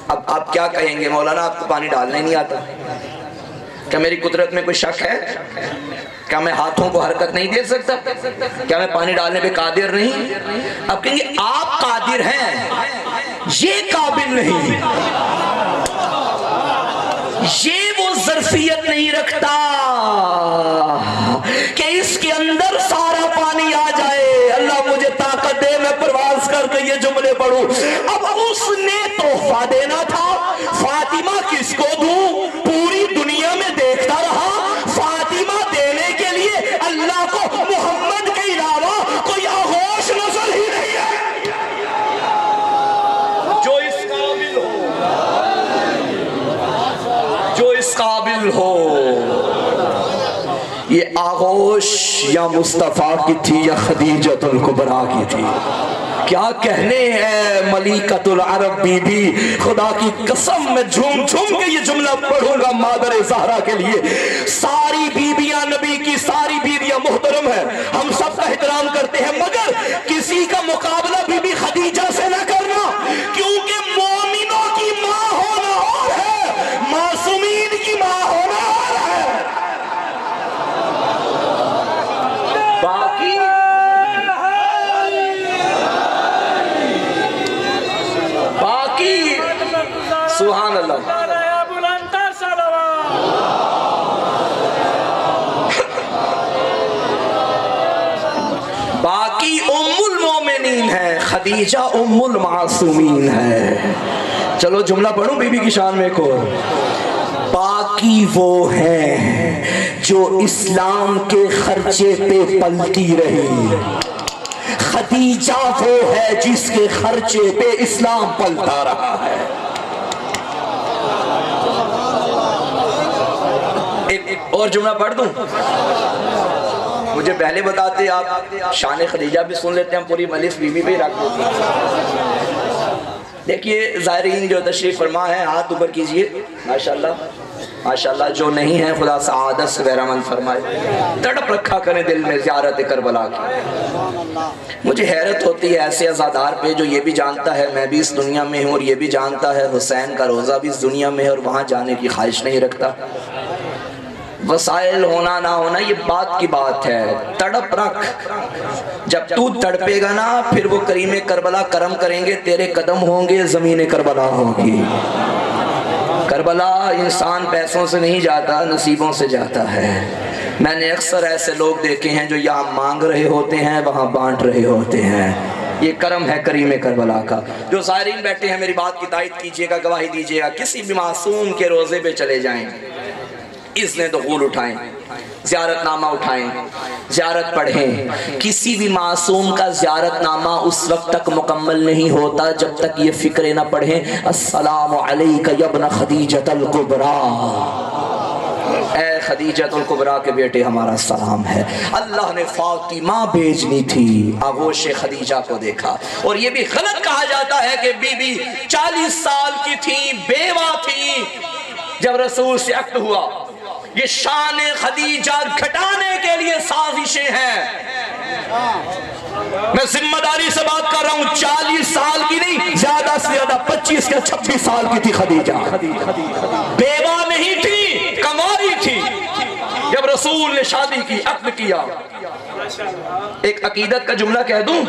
اب آپ کیا کہیں گے مولانا آپ کو پانی ڈالنا ہی نہیں آتا؟ کیا میری قدرت میں کوئی شک ہے؟ کیا میں ہاتھوں کو حرکت نہیں دے سکتا؟ کیا میں پانی ڈالنے پہ قادر نہیں؟ اب کہیں گے آپ قادر ہیں، یہ قابل نہیں، یہ وہ ظرفیت نہیں رکھتا کہ اس کے اندر سارا پانی آ جائے۔ اللہ مجھے طاقت دے میں پرواز کر کے یہ جملے پڑھوں۔ اب اس نے تحفہ دینا تھا، فاطمہ کس کو دوں؟ پوری دنیا میں دیکھتا رہا، فاطمہ دینے کے لیے اللہ کو محمد کے علاوہ کوئی آغوش نظر ہی نہیں ہے جو اس قابل ہو، جو اس قابل ہو۔ یہ آغوش یا مصطفیٰ کی تھی یا خدیجۃ الکبریٰ کی تھی؟ کیا کہنے ہے ملیکۃ العرب بی بی، خدا کی قسم میں جھوم جھوم کے یہ جملہ پڑھوں گا مادر زہرا کے لیے۔ ساری بیبیاں نبی کی ساری بیبیاں محترم ہیں، ہم سب کا احترام کرتے ہیں، مگر کسی کا مقابلہ بی بی خدیجہ سے نہ کرنا، کیونکہ مومنوں کی ماں ہونا اور ہے، معصومین کی ماں ہونا اور ہے۔ سبحان اللہ۔ باقی ام المومنین ہے، خدیجہ ام المعصومین ہے۔ چلو جملہ پڑھوں بی بی کی شان میں کو۔ باقی وہ ہیں جو اسلام کے خرچے پہ پلتی رہی، خدیجہ وہ ہے جس کے خرچے پہ اسلام پلتا رہا ہے۔ ایک اور جملہ پڑھ دوں؟ مجھے پہلے بتاتے آپ شان خدیجہ بھی سن لیتے ہیں، پوری مجلس بی بی پہ ہی رکھ دیتے ہیں۔ دیکھیے زائرین جو تشریف فرما ہے ہاتھ اوپر کیجئے، ماشاءاللہ ماشاءاللہ، جو نہیں ہے خدا سعادت سے بہرمند فرمائے، تڑپ رکھا کریں دل میں زیارت کربلا کی۔ مجھے حیرت ہوتی ہے ایسے عزادار پہ جو یہ بھی جانتا ہے میں بھی اس دنیا میں ہوں، اور یہ بھی جانتا ہے حسین کا روزہ بھی اس دنیا میں ہے، اور وہاں جانے کی خواہش نہیں رکھتا۔ وسائل ہونا نہ ہونا یہ بات کی بات ہے، تڑپ رکھ، جب تو تڑپے گا نا پھر وہ کریم کربلا کرم کریں گے، تیرے قدم ہوں گے، زمین کربلا ہوگی۔ کربلا انسان پیسوں سے نہیں جاتا، نصیبوں سے جاتا ہے۔ میں نے اکثر ایسے لوگ دیکھے ہیں جو یہاں مانگ رہے ہوتے ہیں وہاں بانٹ رہے ہوتے ہیں۔ یہ کرم ہے کریم کربلا کا۔ جو زائرین بیٹھے ہیں میری بات کی تائید کیجئے گا، گواہی دیجئے گا، کسی بھی معصوم کے روزے پہ چلے جائیں، اذن دخول اٹھائیں، زیارت نامہ اٹھائیں، زیارت پڑھیں۔ کسی بھی معصوم کا زیارت نامہ اس وقت تک مکمل نہیں ہوتا جب تک یہ فکرے نہ پڑھیں السلام علیک یا ابن خدیجۃ الکبریٰ، اے خدیجۃ الکبریٰ کے بیٹے ہمارا سلام ہے۔ اللہ نے فاطمہ بھیجنی تھی، آغوش خدیجہ کو دیکھا۔ اور یہ بھی غلط کہا جاتا ہے کہ بی بی 40 سال کی تھی، بیوہ تھی جب رسول سے عقد ہوا۔ یہ شان خدیجہ گھٹانے کے لیے سازشیں ہیں۔ میں ذمہ داری سے بات کر رہا ہوں، 40 سال کی نہیں، زیادہ سے زیادہ 25 یا 26 سال کی تھی خدیجہ، بیوہ نہیں تھی، کماری تھی جب رسول نے شادی کی، عقد کیا۔ ایک عقیدت کا جملہ کہہ دوں،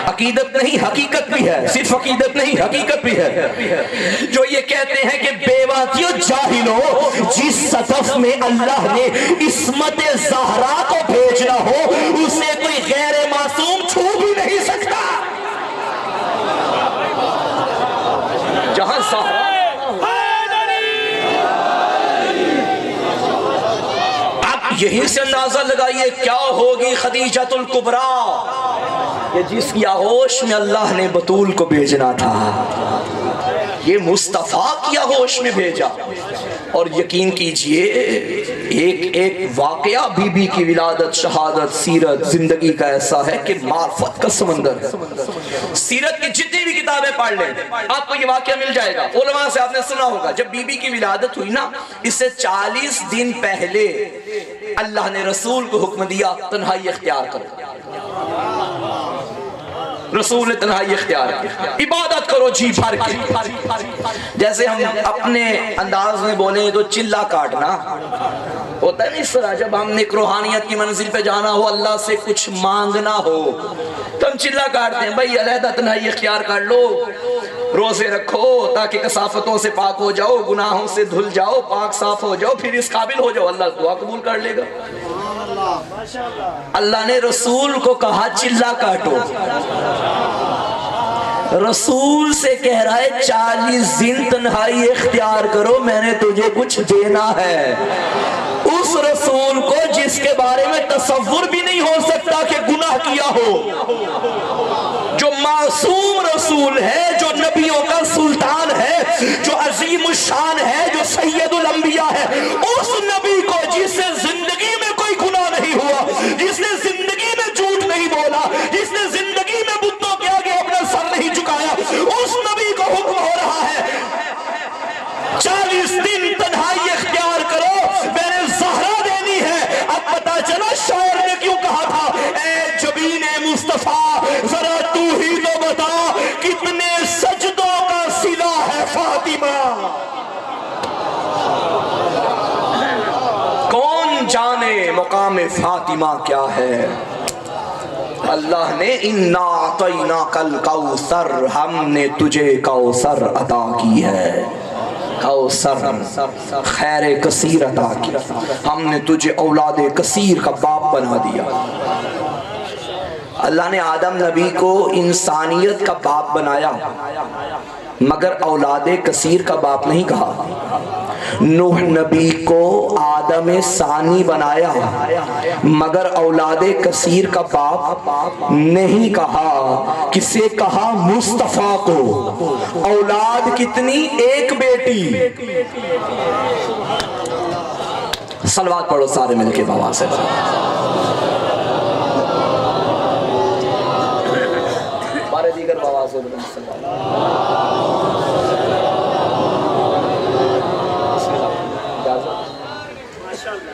عقیدت نہیں حقیقت بھی ہے، صرف عقیدت نہیں حقیقت بھی ہے۔ جو یہ کہتے ہیں کہ بیواتیوں جاہلو، جس صدف میں اللہ نے عصمت زہرا کو بھیجنا ہو اسے کوئی غیر معصوم چھو بھی نہیں سکتا۔ جہاں زہرا یہیں سے اندازہ لگائیے کیا ہوگی خدیجۃ الکبریٰ، یہ جس کی آغوش میں اللہ نے بطول کو بھیجنا تھا، یہ مصطفیٰ کی آغوش میں بھیجا۔ اور یقین کیجئے ایک ایک واقعہ بی بی کی ولادت، شہادت، سیرت، زندگی کا ایسا ہے کہ معرفت کا سمندر ہے۔ سیرت کی جتنی بھی کتابیں پڑھ لیں آپ کو یہ واقعہ مل جائے گا، علماء سے آپ نے سنا ہوگا۔ جب بی بی کی ولادت ہوئی نا، اس سے 40 دن پہلے اللہ نے رسول کو حکم دیا تنہائی اختیار کرو۔ رسول نے تنہائی اختیار کی، عبادت کرو جی بھر کے۔ جیسے ہم اپنے انداز میں بولیں تو چلا کاٹنا ہوتا ہے نا، اس طرح جب ہم نے روحانیت کی منزل پہ جانا ہو، اللہ سے کچھ مانگنا ہو تو ہم چلا کاٹتے ہیں، بھائی علیحدہ تنہائی اختیار کر لو، روزے رکھو تاکہ کثافتوں سے پاک ہو جاؤ، گناہوں سے دھل جاؤ، پاک صاف ہو جاؤ، پھر اس قابل ہو جاؤ، اللہ دعا قبول کر لے گا۔ اللہ نے رسول کو کہا چلا کاٹو، رسول سے کہہ رہا ہے 40 دن تنہائی اختیار کرو، میں نے تجھے کچھ دینا ہے۔ اس رسول کو جس کے بارے میں تصور بھی نہیں ہو سکتا کہ گناہ کیا ہو، جو معصوم رسول ہے، جو نبیوں کا سلطان ہے، جو عظیم الشان ہے، جو سید الانبیاء ہے، اس نبی کو جس سے زندگی میں کوئی گناہ نہیں ہوا، جس نے زندگی میں جھوٹ نہیں بولا، جس نے زندگی میں بتوں کے آگے اپنا سر نہیں جھکایا، اس نبی کو حکم ہو رہا ہے 40 دن تنہائی اختیار کرو، میں نے زہرا دینی ہے۔ اب پتا چلا شاعر نے کیوں کہا تھا اے جبین مصطفیٰ ذرا تو ہی تو بتا کتنے سجدوں کا صلہ ہے فاطمہ۔ کون جانے مقام فاطمہ کیا ہے؟ اللہ نے اِنَّا أَعْطَيْنَاكَ الْكَوْثَرَ، ہم نے تجھے کوثر عطا کی ہے، کوثر خیر کثیر عطا کی، ہم نے تجھے اولاد کثیر کا باپ بنا دیا۔ اللہ نے آدم نبی کو انسانیت کا باپ بنایا مگر اولاد کثیر کا باپ نہیں کہا۔ نوح نبی کو آدم ثانی بنایا مگر اولاد کثیر کا باپ نہیں کہا۔ کسے کہا؟ مصطفیٰ کو۔ اولاد کتنی؟ ایک بیٹی۔ صلوات پڑھو سارے مل کے بابا سے. بارے دیگر بابا سے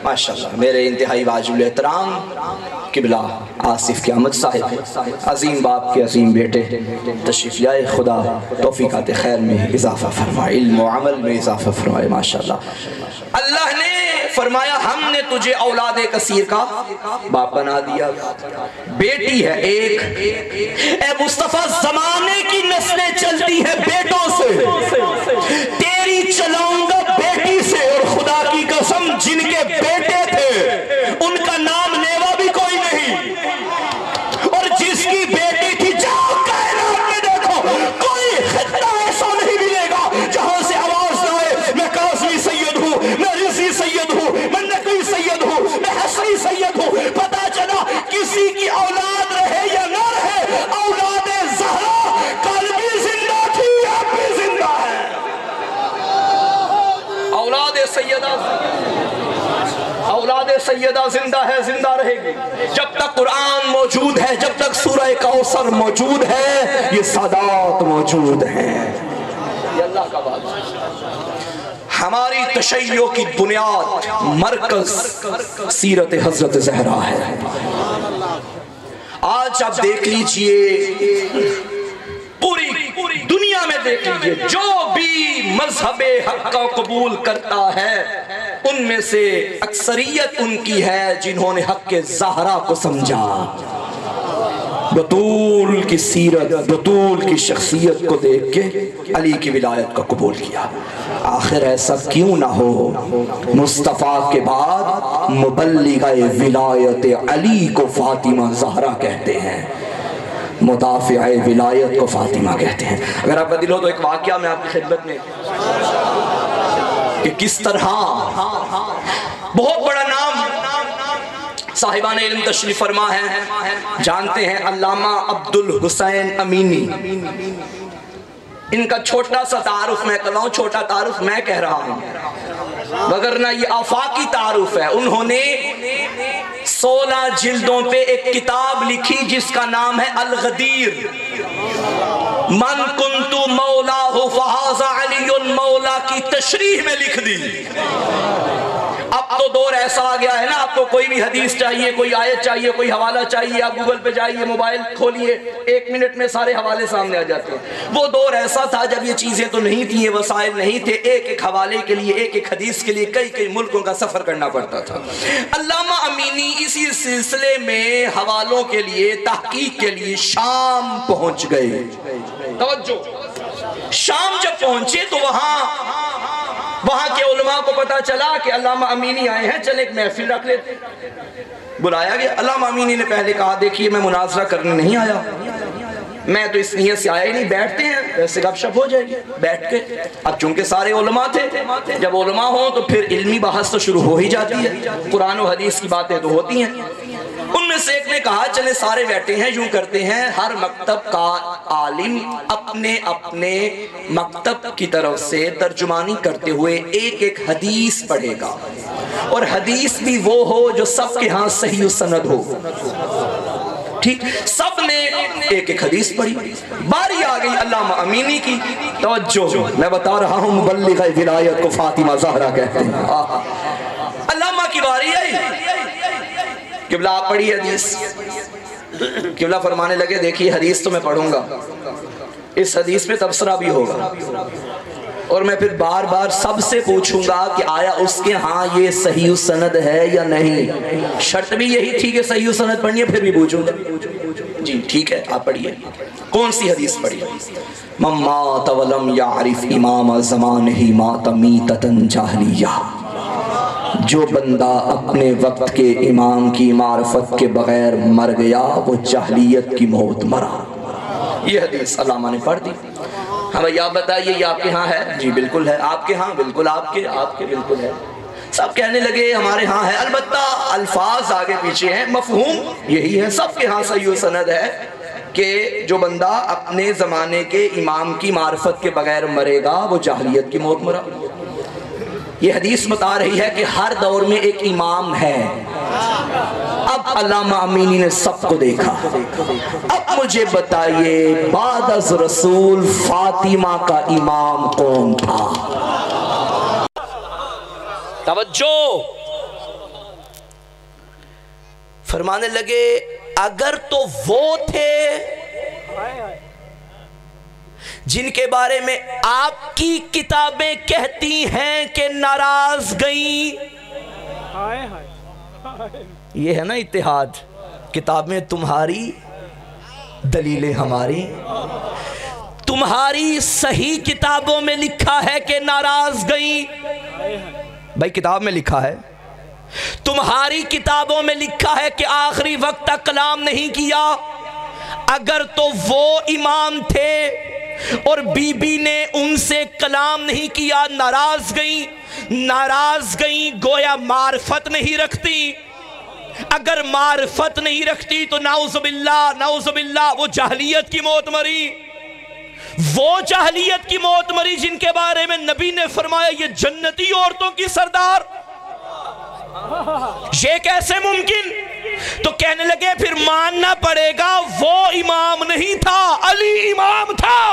ماشاءاللہ. میرے انتہائی واجب الاحترام قبلہ آصف قیامت صاحب عظیم باپ کے عظیم بیٹے تشریف لائے. خدا توفیقات خیر میں اضافہ فرمائے, علم و عمل میں اضافہ فرمائے. ماشاءاللہ. اللہ نے فرمایا ہم نے تجھے اولاد کثیر کا باپ بنا دیا, بیٹی ہے ایک. اے مصطفیٰ زمانے کی نسلیں چلتی ہیں بیٹوں سے, تیری چلاؤں گا بیٹی سے. اور خدا کی قسم جن کے بیٹے تھے ان کا نام لیوا بھی کوئی نہیں, اور جس کی بیٹی تھی جاؤ کائنات میں دیکھو کوئی خطہ ایسا نہیں ملے گا جہاں سے آواز نہ آئے میں قاسمی سید ہوں, میں رضی سید ہوں, میں نقوی سید ہوں, میں حسنی سید ہوں. پتا چلا کسی کی اولاد رہے یا نہ رہے, اولاد زہرا کل بھی زندہ تھی اب بھی زندہ ہے. اولاد سیدہ زندہ ہے, زندہ رہے گی جب تک قرآن موجود ہے, جب تک سورہ کوثر موجود ہے, یہ سادات موجود ہیں. یہ اللہ کا بات ہے. ہماری تشیع کی بنیاد مرکز سیرت حضرت زہرا ہے. آج آپ دیکھ لیجئے پوری دنیا میں دیکھ لیجئے جو بھی مذہب حق کو قبول کرتا ہے ان میں سے اکثریت ان کی ہے جنہوں نے حق زہرا کو سمجھا, بطول کی سیرت, بطول کی شخصیت کو دیکھ کے علی کی ولایت کو قبول کیا. آخر ایسا کیوں نہ ہو, مصطفیٰ کے بعد مبلغہ ولایت علی کو فاطمہ زہرا کہتے ہیں, مدافع ولایت کو فاطمہ کہتے ہیں. اگر آپ کا دل ہو تو ایک واقعہ میں آپ کی خدمت میں کہ کس طرح بہت بڑا نام صاحبان علم تشریف فرما ہے, جانتے ہیں علامہ عبد الحسین امینی. ان کا چھوٹا سا تعارف میں کر رہا ہوں, چھوٹا تعارف میں کہہ رہا ہوں وگرنہ یہ آفاقی تعارف ہے. انہوں نے 16 جلدوں پہ ایک کتاب لکھی جس کا نام ہے الغدیر. من کنتو مولاہ فہذا علی مولا کی تشریح میں لکھ دی. اب تو دور ایسا آ گیا ہے نا, آپ کو کوئی بھی حدیث چاہیے, کوئی آیت چاہیے, کوئی حوالہ چاہیے, آپ گوگل پہ جائیے, موبائل کھولیے, 1 منٹ میں سارے حوالے سامنے آ جاتے ہیں. وہ دور ایسا تھا جب یہ چیزیں تو نہیں تھیں, یہ وسائل نہیں تھے, ایک حوالے کے لیے, ایک حدیث کے لیے کئی ملکوں کا سفر کرنا پڑتا تھا. علامہ امینی اسی سلسلے میں حوالوں کے لیے, تحقیق کے لیے شام پہنچ گئے. توجہ, شام جب پہنچے تو وہاں کے علماء کو پتا چلا کہ علامہ امینی آئے ہیں, چل ایک محفل رکھ لیتے. بلایا گیا. علامہ امینی نے پہلے کہا دیکھیے میں مناظرہ کرنے نہیں آیا, میں تو اس نیت سے آیا ہی نہیں, بیٹھتے ہیں ویسے گپ شپ ہو جائے گی بیٹھ کے. اب چونکہ سارے علماء تھے, جب علماء ہوں تو پھر علمی بحث تو شروع ہو ہی جاتی ہے, قرآن و حدیث کی باتیں تو ہوتی ہیں. ان میں سے ایک نے کہا چلے سارے بیٹھے ہیں, یوں کرتے ہیں ہر مکتب کا عالم اپنے مکتب کی طرف سے ترجمانی کرتے ہوئے ایک حدیث پڑھے گا, اور حدیث بھی وہ ہو جو سب کے ہاں صحیح و سند ہو. ٹھیک, سب نے ایک حدیث پڑھی. باری آ گئی علامہ امینی کی. توجہ, میں بتا رہا ہوں مبلغہ ولایت کو فاطمہ زہرا کہتے ہیں. علامہ کی باری آئی. قبلہ آپ پڑھی حدیث. قبلہ فرمانے لگے دیکھیے حدیث تو میں پڑھوں گا, اس حدیث میں تبصرہ بھی ہوگا, اور میں پھر بار بار سب سے پوچھوں گا کہ آیا اس کے ہاں یہ صحیح سند ہے یا نہیں. شرط بھی یہی تھی کہ صحیح سند پڑھنی ہے, پھر بھی پوچھوں گا. جی ٹھیک ہے, آپ پڑھیے. کون سی حدیث پڑھی؟ من مات ولم یعرف امام زمانہ مات میتۃ جاہلیہ. جو بندہ اپنے وقت کے امام کی معرفت کے بغیر مر گیا وہ جاہلیت کی موت مرا. یہ حدیث علامہ نے پڑھ دی. ہمیں یہ بتائیے یہ آپ کے ہاں ہے؟ جی بالکل ہے. آپ کے ہاں؟ بالکل. آپ کے بالکل ہے. سب کہنے لگے ہمارے ہاں ہے, البتہ الفاظ آگے پیچھے ہیں, مفہوم یہی ہے. سب کے ہاں صحیح و سند ہے کہ جو بندہ اپنے زمانے کے امام کی معرفت کے بغیر مرے گا وہ جاہلیت کی موت مرا. یہ حدیث بتا رہی ہے کہ ہر دور میں ایک امام ہے۔ اب علامہ امینی نے سب کو دیکھا، اب مجھے بتائیے بعد از رسول فاطمہ کا امام کون تھا؟ توجہ، فرمانے لگے اگر تو وہ تھے جن کے بارے میں آپ کی کتابیں کہتی ہیں کہ ناراض گئیں، یہ ہے نا اتحاد، کتابیں تمہاری دلیلیں ہماری، تمہاری صحیح کتابوں میں لکھا ہے کہ ناراض گئیں، بھائی کتاب میں لکھا ہے، تمہاری کتابوں میں لکھا ہے کہ آخری وقت تک کلام نہیں کیا۔ اگر تو وہ امام تھے اور بی بی نے ان سے کلام نہیں کیا، ناراض گئیں گویا معرفت نہیں رکھتی، اگر معرفت نہیں رکھتی تو نعوذ باللہ وہ جاہلیت کی موت مری، وہ جاہلیت کی موت مری جن کے بارے میں نبی نے فرمایا یہ جنتی عورتوں کی سردار، یہ کیسے ممکن؟ تو کہنے لگے پھر ماننا پڑے گا وہ امام نہیں تھا، علی امام تھا۔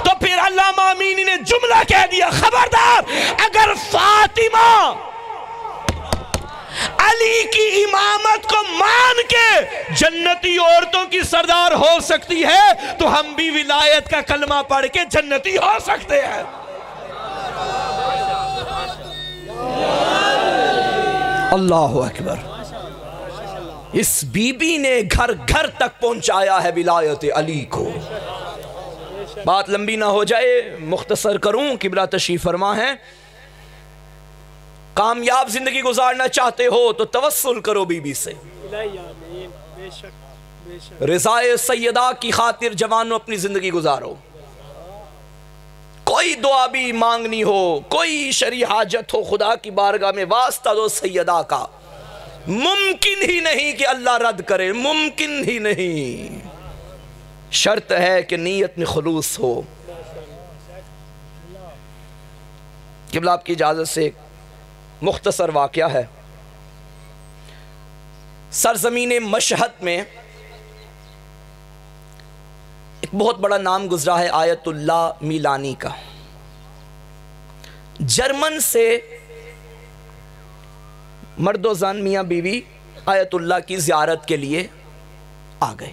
تو پھر علامہ امینی نے جملہ کہہ دیا، خبردار اگر فاطمہ علی کی امامت کو مان کے جنتی عورتوں کی سردار ہو سکتی ہے تو ہم بھی ولایت کا کلمہ پڑھ کے جنتی ہو سکتے ہیں۔ اللہ اکبر، اس بی بی نے گھر گھر تک پہنچایا ہے ولایت علی کو۔ بات لمبی نہ ہو جائے، مختصر کروں، قبلہ تشریف فرما ہے، کامیاب زندگی گزارنا چاہتے ہو تو توسل کرو بی بی سے، رضائے سیدہ کی خاطر جوانوں اپنی زندگی گزارو، کوئی دعا بھی مانگنی ہو، کوئی شرعی حاجت ہو، خدا کی بارگاہ میں واسطہ دو سیدہ کا، ممکن ہی نہیں کہ اللہ رد کرے، ممکن ہی نہیں، شرط ہے کہ نیت میں خلوص ہو۔ قبلہ آپ کی اجازت سے ایک مختصر واقعہ ہے۔ سرزمین مشہد میں ایک بہت بڑا نام گزرا ہے آیت اللہ میلانی کا۔ جرمن سے مرد و زن میاں بیوی آیت اللہ کی زیارت کے لیے آ گئے،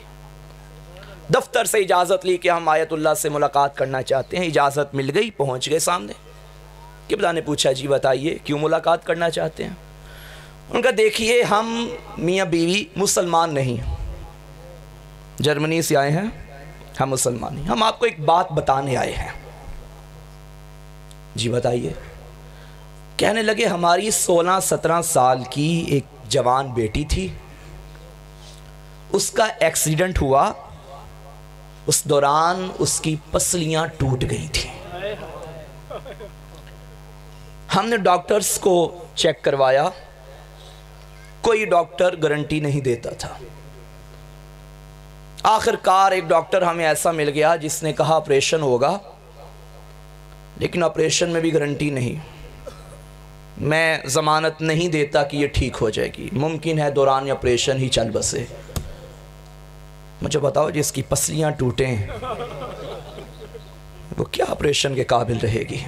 دفتر سے اجازت لی کہ ہم آیت اللہ سے ملاقات کرنا چاہتے ہیں، اجازت مل گئی، پہنچ گئے سامنے۔ قبلہ نے پوچھا جی بتائیے کیوں ملاقات کرنا چاہتے ہیں؟ ان کا دیکھیے ہم میاں بیوی مسلمان نہیں، جرمنی سے آئے ہیں، ہم مسلمان نہیں، ہم آپ کو ایک بات بتانے آئے ہیں۔ جی بتائیے۔ کہنے لگے ہماری 16-17 سال کی ایک جوان بیٹی تھی، اس کا ایکسیڈنٹ ہوا، اس دوران اس کی پسلیاں ٹوٹ گئی تھیں، ہم نے ڈاکٹرز کو چیک کروایا، کوئی ڈاکٹر گارنٹی نہیں دیتا تھا، آخر کار ایک ڈاکٹر ہمیں ایسا مل گیا جس نے کہا آپریشن ہوگا، لیکن آپریشن میں بھی گارنٹی نہیں، میں ضمانت نہیں دیتا کہ یہ ٹھیک ہو جائے گی، ممکن ہے دوران آپریشن ہی چل بسے۔ مجھے بتاؤ جس کی پسلیاں ٹوٹیں وہ کیا آپریشن کے قابل رہے گی؟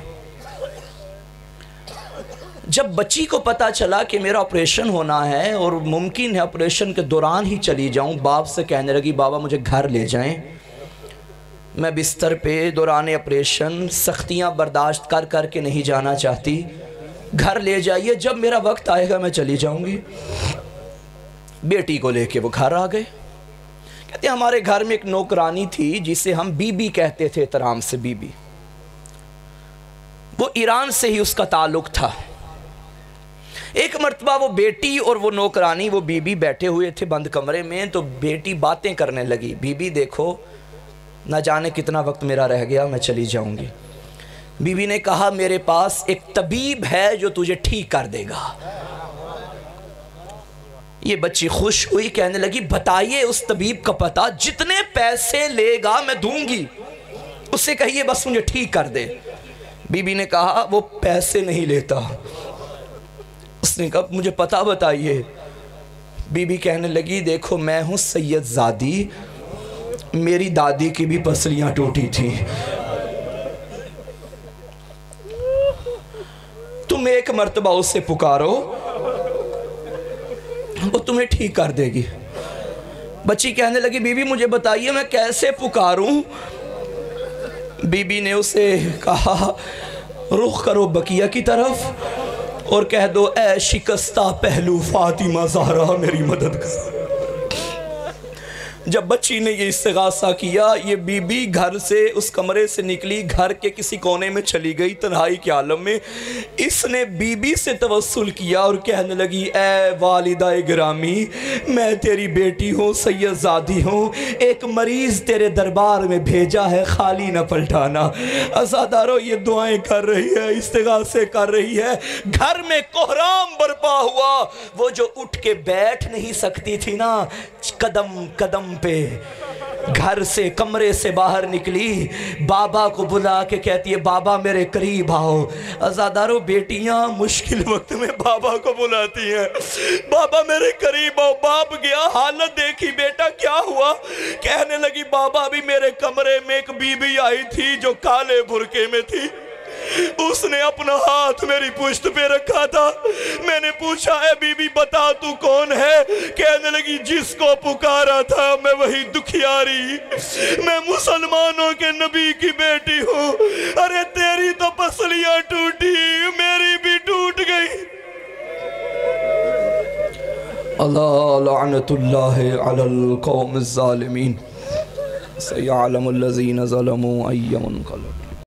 جب بچی کو پتا چلا کہ میرا آپریشن ہونا ہے اور ممکن ہے آپریشن کے دوران ہی چلی جاؤں، باپ سے کہنے لگی بابا مجھے گھر لے جائیں، میں بستر پہ دوران آپریشن سختیاں برداشت کر کر کے نہیں جانا چاہتی، گھر لے جائیے، جب میرا وقت آئے گا میں چلی جاؤں گی۔ بیٹی کو لے کے وہ گھر آ گئے۔ کہتے ہیں ہمارے گھر میں ایک نوکرانی تھی جسے ہم بی بی کہتے تھے، احترام سے بی بی، وہ ایران سے ہی اس کا تعلق تھا۔ ایک مرتبہ وہ بیٹی اور وہ نوکرانی وہ بی بی بیٹھے ہوئے تھے بند کمرے میں، تو بیٹی باتیں کرنے لگی، بی بی دیکھو نہ جانے کتنا وقت میرا رہ گیا، میں چلی جاؤں گی۔ بی بی نے کہا میرے پاس ایک طبیب ہے جو تجھے ٹھیک کر دے گا۔ یہ بچی خوش ہوئی، کہنے لگی بتائیے اس طبیب کا پتہ، جتنے پیسے لے گا میں دوں گی، اس سے کہیے بس مجھے ٹھیک کر دے۔ بی بی نے کہا وہ پیسے نہیں لیتا. اس نے کہا مجھے پتہ بتائیے. بی بی کہنے لگی دیکھو میں ہوں سید زادی، میری دادی کی بھی پسلیاں ٹوٹی تھی، تم ایک مرتبہ اس سے پکارو وہ تمہیں ٹھیک کر دے گی. بچی کہنے لگی بی بی مجھے بتائیے میں کیسے پکاروں؟ بی بی نے اسے کہا رخ کرو بقیہ کی طرف اور کہہ دو اے شکستہ پہلو فاطمہ زہرا میری مدد کرو. جب بچی نے یہ استغاثہ کیا، یہ بی بی گھر سے اس کمرے سے نکلی، گھر کے کسی کونے میں چلی گئی تنہائی کے عالم میں. اس نے بی بی سے توسل کیا اور کہنے لگی اے والدہ گرامی، میں تیری بیٹی ہوں، سید زادی ہوں، ایک مریض تیرے دربار میں بھیجا ہے، خالی نہ پلٹانا. عزادارو یہ دعائیں کر رہی ہے، استغاثے کر رہی ہے. گھر میں کوہرام برپا ہوا. وہ جو اٹھ کے بیٹھ نہیں سکتی تھی نا، قدم قدم پہ گھر سے کمرے سے باہر نکلی، بابا کو بلا کے کہتی ہے بابا میرے قریب آؤ. عزادارو بیٹیاں مشکل وقت میں بابا کو بلاتی ہیں، بابا میرے قریب آؤ. باپ گیا، حالت دیکھی بیٹا کیا ہوا؟ کہنے لگی بابا بھی میرے کمرے میں ایک بی بی آئی تھی جو کالے برقعے میں تھی، اس نے اپنا ہاتھ میری پشت پہ رکھا تھا. میں نے پوچھا اے بی بی بتا تو کون ہے؟ کہنے لگی جس کو پکارا تھا میں وہی دکھیاری، میں مسلمانوں کے نبی کی بیٹی ہوں. ارے تیری تو پسلیاں ٹوٹی، میری بھی ٹوٹ گئی. اللہ لعنت اللہ علی القوم الظالمین. سیعلم الذین ظلموا ای منقلب.